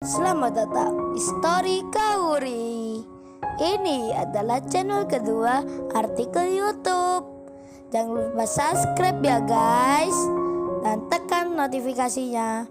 Selamat datang di Story Kauri. Ini adalah channel kedua artikel YouTube. Jangan lupa subscribe ya guys, dan tekan notifikasinya.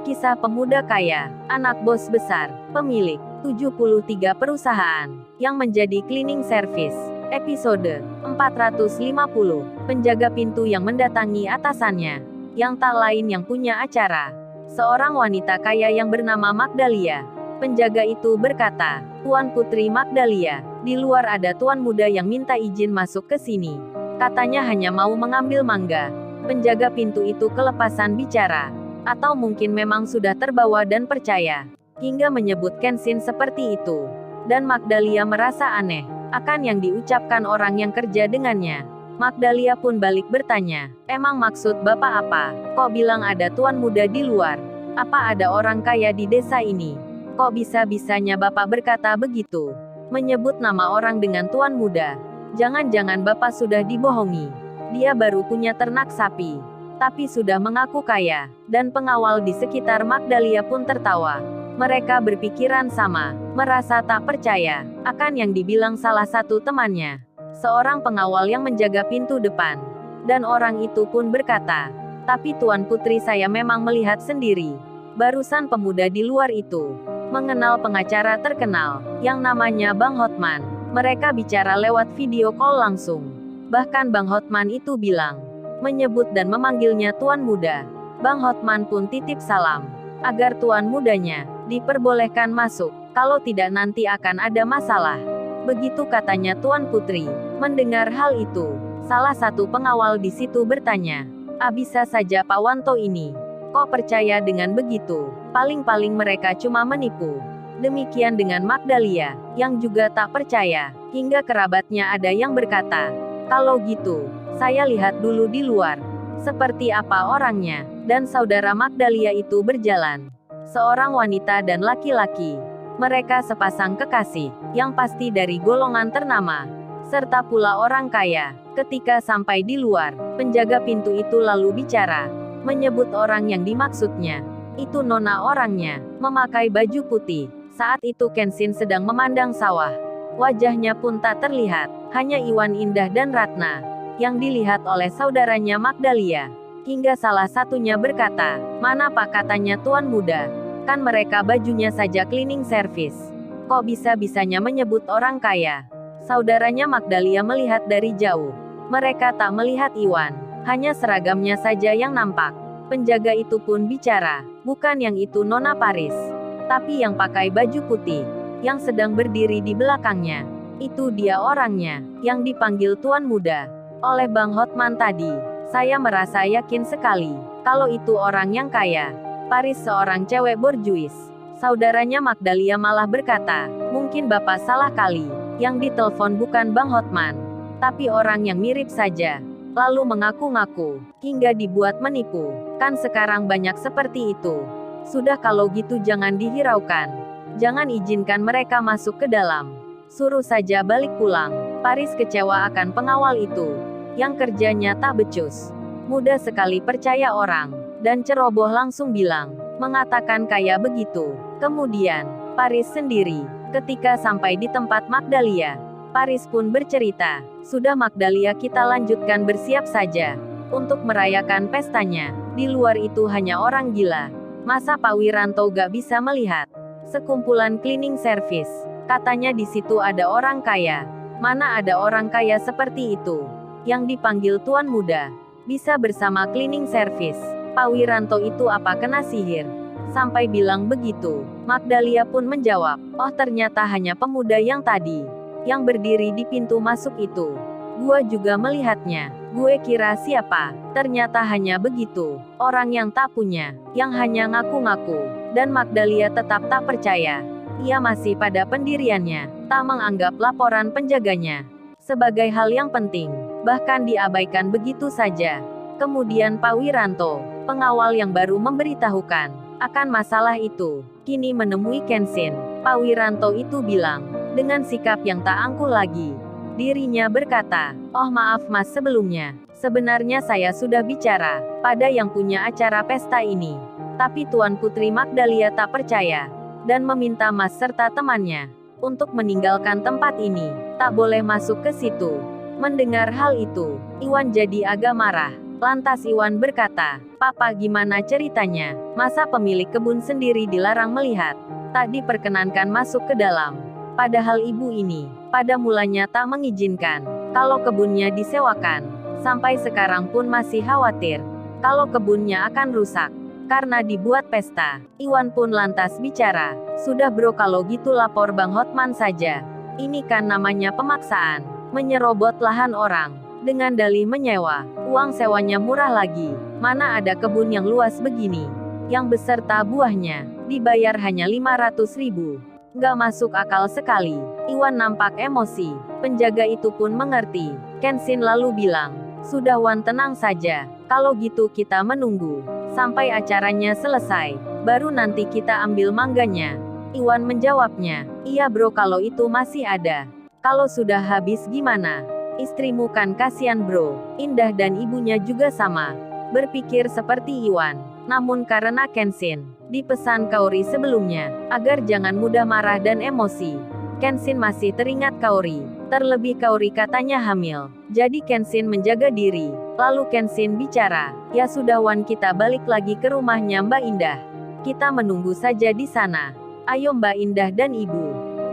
Kisah pemuda kaya, anak bos besar, pemilik 73 perusahaan, yang menjadi cleaning service. Episode 450, penjaga pintu yang mendatangi atasannya, yang tak lain yang punya acara. Seorang wanita kaya yang bernama Magdalia. Penjaga itu berkata, "Tuan Putri Magdalia, di luar ada tuan muda yang minta izin masuk ke sini. Katanya hanya mau mengambil mangga." Penjaga pintu itu kelepasan bicara. Atau mungkin memang sudah terbawa dan percaya, hingga menyebut Kenshin seperti itu. Dan Magdalia merasa aneh akan yang diucapkan orang yang kerja dengannya. Magdalia pun balik bertanya, "Emang maksud Bapak apa? Kok bilang ada tuan muda di luar? Apa ada orang kaya di desa ini? Kok bisa-bisanya Bapak berkata begitu? Menyebut nama orang dengan tuan muda? Jangan-jangan Bapak sudah dibohongi. Dia baru punya ternak sapi, tapi sudah mengaku kaya." Dan pengawal di sekitar Magdalia pun tertawa. Mereka berpikiran sama, merasa tak percaya akan yang dibilang salah satu temannya, seorang pengawal yang menjaga pintu depan. Dan orang itu pun berkata, "Tapi Tuan Putri, saya memang melihat sendiri. Barusan pemuda di luar itu mengenal pengacara terkenal, yang namanya Bang Hotman. Mereka bicara lewat video call langsung. Bahkan Bang Hotman itu bilang, menyebut dan memanggilnya Tuan Muda. Bang Hotman pun titip salam, agar Tuan Mudanya diperbolehkan masuk, kalau tidak nanti akan ada masalah." Begitu katanya Tuan Putri. Mendengar hal itu, salah satu pengawal di situ bertanya, "Bisa saja Pak Wanto ini. Kok percaya dengan begitu? Paling-paling mereka cuma menipu." Demikian dengan Magdalia, yang juga tak percaya, hingga kerabatnya ada yang berkata, "Kalau gitu, saya lihat dulu di luar. Seperti apa orangnya." Dan saudara Magdalia itu berjalan. Seorang wanita dan laki-laki. Mereka sepasang kekasih, yang pasti dari golongan ternama, serta pula orang kaya. Ketika sampai di luar, penjaga pintu itu lalu bicara, menyebut orang yang dimaksudnya. Itu nona orangnya, memakai baju putih. Saat itu Kenshin sedang memandang sawah. Wajahnya pun tak terlihat, hanya Iwan Indah dan Ratna, yang dilihat oleh saudaranya Magdalia. Hingga salah satunya berkata, "Mana Pak?" katanya Tuan Muda. "Kan mereka bajunya saja cleaning service. Kok bisa-bisanya menyebut orang kaya?" Saudaranya Magdalia melihat dari jauh. Mereka tak melihat Iwan, hanya seragamnya saja yang nampak. Penjaga itu pun bicara, "Bukan yang itu Nona Paris, tapi yang pakai baju putih, yang sedang berdiri di belakangnya. Itu dia orangnya, yang dipanggil Tuan Muda oleh Bang Hotman tadi. Saya merasa yakin sekali, kalau itu orang yang kaya. Paris seorang cewek borjuis." Saudaranya Magdalia malah berkata, "Mungkin Bapak salah kali. Yang ditelepon bukan Bang Hotman, tapi orang yang mirip saja. Lalu mengaku-ngaku, hingga dibuat menipu. Kan sekarang banyak seperti itu. Sudah kalau gitu jangan dihiraukan. Jangan izinkan mereka masuk ke dalam. Suruh saja balik pulang." Paris kecewa akan pengawal itu, yang kerjanya tak becus. Mudah sekali percaya orang, dan ceroboh langsung bilang, mengatakan kaya begitu. Kemudian, Paris sendiri, ketika sampai di tempat Magdalia, Paris pun bercerita, "Sudah Magdalia, kita lanjutkan bersiap saja untuk merayakan pestanya. Di luar itu hanya orang gila. Masa Pak Wiranto gak bisa melihat? Sekumpulan cleaning service. Katanya di situ ada orang kaya. Mana ada orang kaya seperti itu, yang dipanggil Tuan Muda, bisa bersama cleaning service. Pak Wiranto itu apa kena sihir? Sampai bilang begitu." Magdalia pun menjawab, "Oh ternyata hanya pemuda yang tadi, yang berdiri di pintu masuk itu. Gua juga melihatnya. Gue kira siapa? Ternyata hanya begitu, orang yang tak punya, yang hanya ngaku-ngaku." Dan Magdalia tetap tak percaya. Ia masih pada pendiriannya, tak menganggap laporan penjaganya sebagai hal yang penting, bahkan diabaikan begitu saja. Kemudian Pak Wiranto, pengawal yang baru memberitahukan akan masalah itu, kini menemui Kenshin. Pak Wiranto itu bilang, dengan sikap yang tak angkuh lagi. Dirinya berkata, "Oh maaf Mas, sebelumnya Sebenarnya saya sudah bicara pada yang punya acara pesta ini. Tapi Tuan Putri Magdalia tak percaya dan meminta Mas serta temannya untuk meninggalkan tempat ini. Tak boleh masuk ke situ. Mendengar hal itu, Iwan jadi agak marah. Lantas Iwan berkata, "Papa, gimana ceritanya? Masa pemilik kebun sendiri dilarang melihat? Tak diperkenankan masuk ke dalam. Padahal ibu ini, pada mulanya tak mengizinkan kalau kebunnya disewakan. Sampai sekarang pun masih khawatir kalau kebunnya akan rusak karena dibuat pesta." Iwan pun lantas bicara, "Sudah bro, kalau gitu lapor Bang Hotman saja. Ini kan namanya pemaksaan, menyerobot lahan orang dengan dalih menyewa. Uang sewanya murah lagi. Mana ada kebun yang luas begini, yang beserta buahnya, dibayar hanya 500.000. Nggak masuk akal sekali." Iwan nampak emosi. Penjaga itu pun mengerti. Kenshin lalu bilang, "Sudah Wan, tenang saja. Kalau gitu kita menunggu sampai acaranya selesai. Baru nanti kita ambil mangganya." Iwan menjawabnya, "Iya bro, kalau itu masih ada. Kalau sudah habis gimana? Istrimu kan kasihan bro." Indah dan ibunya juga sama berpikir seperti Iwan. Namun karena Kenshin dipesan Kaori sebelumnya agar jangan mudah marah dan emosi, Kenshin masih teringat Kaori. Terlebih Kaori katanya hamil. Jadi Kenshin menjaga diri. Lalu Kenshin bicara, "Ya sudah Wan, kita balik lagi ke rumahnya Mbak Indah. Kita menunggu saja di sana. Ayo Mbak Indah dan Ibu,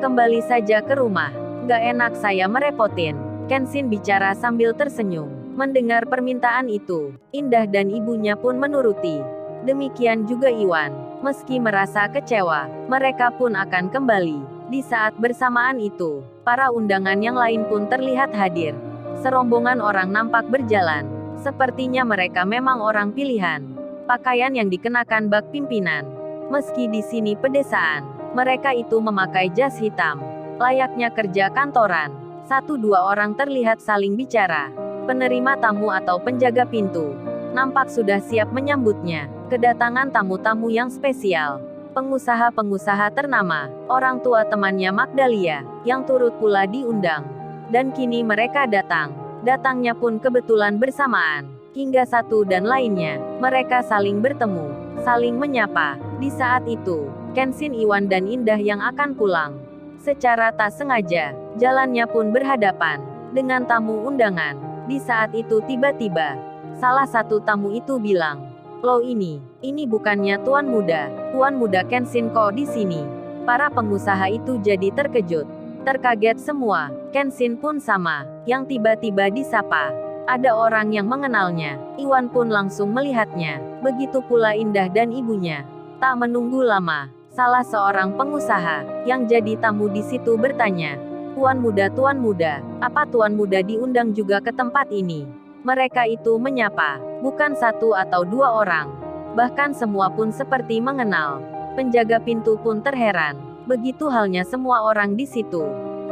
kembali saja ke rumah. Nggak enak saya merepotin." Kenshin bicara sambil tersenyum. Mendengar permintaan itu, Indah dan ibunya pun menuruti. Demikian juga Iwan. Meski merasa kecewa, mereka pun akan kembali. Di saat bersamaan itu, para undangan yang lain pun terlihat hadir. Serombongan orang nampak berjalan. Sepertinya mereka memang orang pilihan. Pakaian yang dikenakan bak pimpinan. Meski di sini pedesaan, mereka itu memakai jas hitam. Layaknya kerja kantoran. Satu dua orang terlihat saling bicara. Penerima tamu atau penjaga pintu nampak sudah siap menyambutnya. Kedatangan tamu-tamu yang spesial. Pengusaha-pengusaha ternama, orang tua temannya Magdalia, yang turut pula diundang. Dan kini mereka datang. Datangnya pun kebetulan bersamaan. Hingga satu dan lainnya, mereka saling bertemu, saling menyapa. Di saat itu, Kenshin, Iwan dan Indah yang akan pulang. Secara tak sengaja, jalannya pun berhadapan dengan tamu undangan. Di saat itu tiba-tiba, salah satu tamu itu bilang, "Loh ini bukannya Tuan Muda Kenshin kok di sini?" Para pengusaha itu jadi terkejut. Terkaget semua. Kenshin pun sama, yang tiba-tiba disapa. Ada orang yang mengenalnya. Iwan pun langsung melihatnya. Begitu pula Indah dan ibunya. Tak menunggu lama, salah seorang pengusaha yang jadi tamu di situ bertanya, Tuan Muda, apa Tuan Muda diundang juga ke tempat ini?" Mereka itu menyapa, bukan satu atau dua orang. Bahkan semua pun seperti mengenal. Penjaga pintu pun terheran. Begitu halnya semua orang di situ.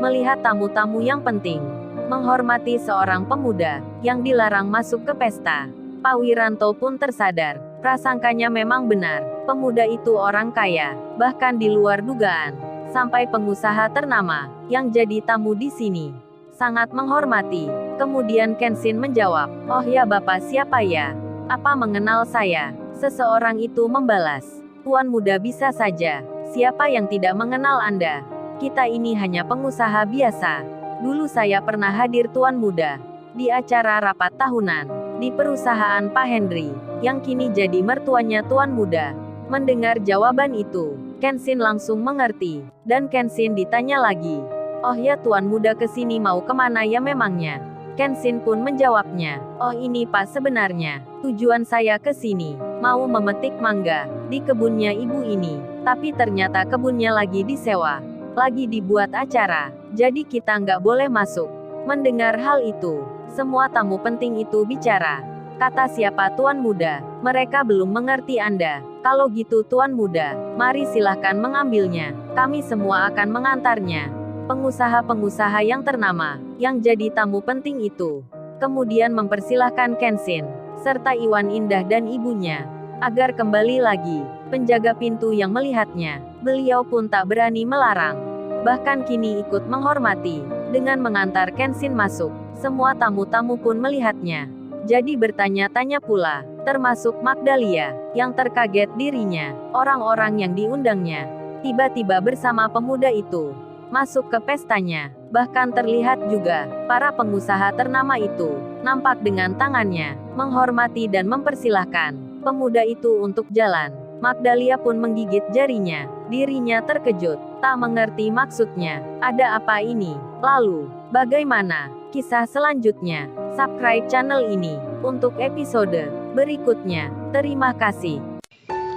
Melihat tamu-tamu yang penting. Menghormati seorang pemuda yang dilarang masuk ke pesta. Pak Wiranto pun tersadar. Prasangkanya memang benar. Pemuda itu orang kaya, bahkan di luar dugaan. Sampai pengusaha ternama yang jadi tamu di sini sangat menghormati. Kemudian Kenshin menjawab, "Oh ya Bapak, siapa ya? Apa mengenal saya?" Seseorang itu membalas, "Tuan Muda bisa saja. Siapa yang tidak mengenal Anda? Kita ini hanya pengusaha biasa. Dulu saya pernah hadir Tuan Muda di acara rapat tahunan di perusahaan Pak Henry, yang kini jadi mertuanya Tuan Muda." Mendengar jawaban itu, Kenshin langsung mengerti. Dan Kenshin ditanya lagi, "Oh ya Tuan Muda kesini mau kemana ya memangnya?" Kenshin pun menjawabnya, "Oh ini Pak, sebenarnya tujuan saya ke sini mau memetik mangga di kebunnya ibu ini. Tapi ternyata kebunnya lagi disewa, lagi dibuat acara. Jadi kita nggak boleh masuk." Mendengar hal itu, semua tamu penting itu bicara. Kata siapa Tuan Muda? Mereka belum mengerti Anda. Kalau gitu Tuan Muda, mari silahkan mengambilnya. Kami semua akan mengantarnya. Pengusaha-pengusaha yang ternama, yang jadi tamu penting itu, kemudian mempersilahkan Kenshin, serta Iwan, Indah dan ibunya, agar kembali lagi. Penjaga pintu yang melihatnya, beliau pun tak berani melarang. Bahkan kini ikut menghormati, dengan mengantar Kenshin masuk. Semua tamu-tamu pun melihatnya. jadi bertanya-tanya pula, termasuk Magdalia, yang terkaget dirinya, orang-orang yang diundangnya, tiba-tiba bersama pemuda itu, masuk ke pestanya. Bahkan terlihat juga, para pengusaha ternama itu, nampak dengan tangannya, menghormati dan mempersilahkan pemuda itu untuk jalan. Magdalia pun menggigit jarinya. Dirinya terkejut, tak mengerti maksudnya. Ada apa ini? Lalu, bagaimana kisah selanjutnya? Subscribe channel ini untuk episode berikutnya. Terima kasih.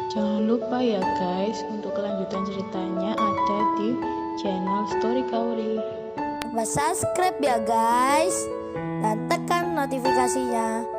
Jangan lupa ya guys, untuk kelanjutan ceritanya ada di channel Story Kauri. Lupa subscribe ya guys, dan tekan notifikasinya